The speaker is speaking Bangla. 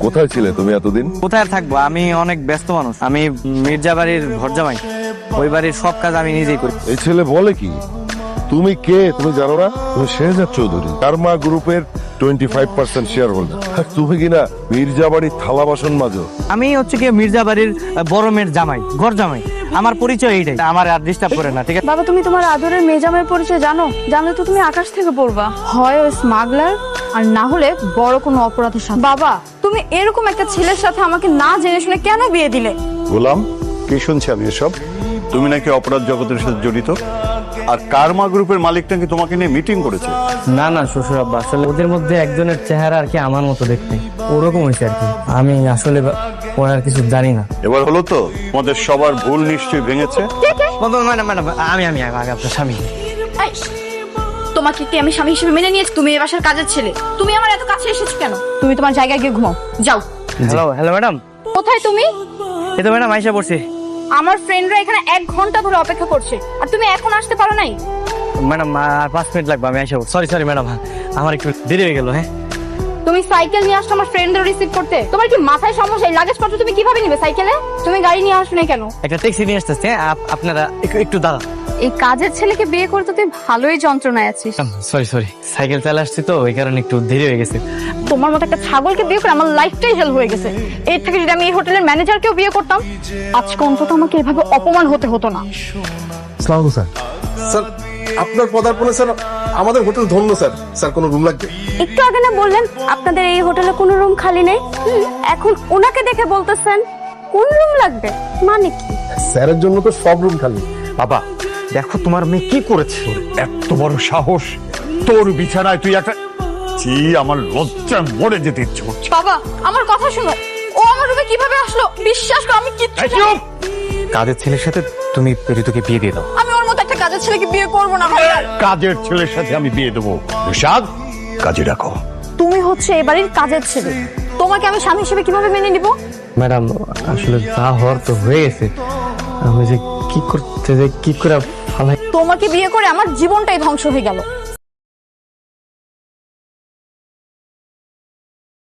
কোথায় ছিলে তুমি এতদিন? কোথায় আর থাকবো, আমি অনেক ব্যস্ত মানুষ। আমি মির্জা বাড়ির ঘর জামাই, ওই বাড়ির সব কাজ আমি নিজেই করি। এই ছেলে বলে কি? তুমি কে তুমি জানো না? তুমি শেহজাদ চৌধুরী, কারমা গ্রুপের 25% শেয়ার হোল্ডার। তুমি কিনা মির্জা বাড়ির থালা বাসন মাজো। আমি হচ্ছে কি মির্জা বাড়ির বড় মেয়ের জামাই, ঘর জামাই। আমার পরিচয় এইটাই, আমার আর ডিস্টার্ব করে না, ঠিক আছে? বাবা, তুমি তোমার আদরের মেজামের পরিচয় জানো? জানলে তো তুমি আকাশ থেকে পড়বা। হয় ওই স্মাগলার, আর না হলে বড় কোনো অপরাধের সাথে। বাবা, তুমি এরকম একটা ছেলের সাথে আমাকে না জেনে শুনে কেন বিয়ে দিলে? গোলাম, কি শুনছি আমি এসব? তুমি নাকি অপরাধ জগতের সাথে জড়িত, আর কারমা গ্রুপের মালিক নাকি তোমাকে নিয়ে মিটিং করেছে। না না শ্বশুর আব্বা, আসলে ওদের মধ্যে একজনের চেহারা আর কি আমার মতো দেখতে, ওরকম হয়েছে আর কি। আমি আসলে ওর আর কিছু জানি না। এবার হলো তো, তোমাদের সবার ভুল নিশ্চয়ই ভেঙেছে। ম্যাডাম, আমি আগে আপনার স্বামী। এই, তোমাকে কি আমি স্বামী হিসেবে মেনে নিয়েছি? তুমি এই বাসার কাজের ছেলে, তুমি আমার এত কাছে এসেছো কেন? তুমি তোমার জায়গায় গিয়ে ঘুমাও, যাও। Hello madam. কোথায় তুমি? এই তো ম্যাডাম আইসা পড়ছি। আমার ফ্রেন্ডরা এখানে 1 ঘন্টা ধরে অপেক্ষা করছে, আর তুমি এখন আসতে পারো নাই? ম্যাডাম আর 5 মিনিট লাগবে, আমি আইসা পড়ছি। সরি ম্যাডাম, আমার একটু দেরি হয়ে গেল। হ্যাঁ, তুমি সাইকেল নিয়ে আসছো আমার ফ্রেন্ডদের রিসিভ করতে? তোমার কি মাথায় সমস্যা? এই লাগেজ পত্র তুমি কিভাবে নিবে সাইকেলে? তুমি গাড়ি নিয়ে আসো না কেন? একটা ট্যাক্সি নিয়ে আসতেছে। আপনারা একটু দাঁড়ান। এই কাজের ছেলেকে বিয়ে করতে তুই ভালোই যন্ত্রণায় আছিস। সরি, সাইকেল চালা আসছি তো, ওই কারণে একটু দেরি হয়ে গেছে। তোমার মতো একটা ছাগলকে বিয়ে করে আমার লাইফটাই হেল হয়ে গেছে। এর থেকে যদি আমি এই হোটেলের ম্যানেজারকেও বিয়ে করতাম, আজকে অন্তত আমাকে এভাবে অপমান হতে হতো না। আসসালামু আলাইকুম স্যার। স্যার, আপনার পদার্পণে স্যার আমাদের হোটেল ধন্য স্যার। স্যার, কোনো রুম লাগবে? একটু আগে না বললেন আপনাদের এই হোটেলে কোনো রুম খালি নেই? এখন ওনাকে দেখে বলতেছেন কোন রুম লাগবে, মানে কি? স্যারের জন্য তো সব রুম খালি। বাবা দেখো তোমার মেয়ে কি করেছে। এত বড় সাহস, তোর বিছানায় তুই একটা। আমার লজ্জা মরে যেতে ইচ্ছে করছে। বাবা, আমার কথা শুনো। ও আমার রুমে কিভাবে আসলো? বিশ্বাস করো আমি কিচ্ছু জানি না। কাজের ছেলের সাথে তুমি পেরিতোকে বিয়ে দিয়ে দাও। আমি ওর মতো একটা কাজের ছেলেকে বিয়ে করবো না ভাইয়া। কাজের ছেলের সাথে আমি বিয়ে দেবো। ঋষাদ, কাজে রাখো। তুমি হচ্ছে এই বাড়ির কাজের ছেলে, তোমাকে আমি স্বামী হিসেবে কিভাবে মেনে নিব? ম্যাডাম আসলে যা হওয়ার তো হয়ে গেছে, আমি যে কি করতে যে কি করে ফালাই। তোমাকে বিয়ে করে আমার জীবনটাই ধ্বংস হয়ে গেল।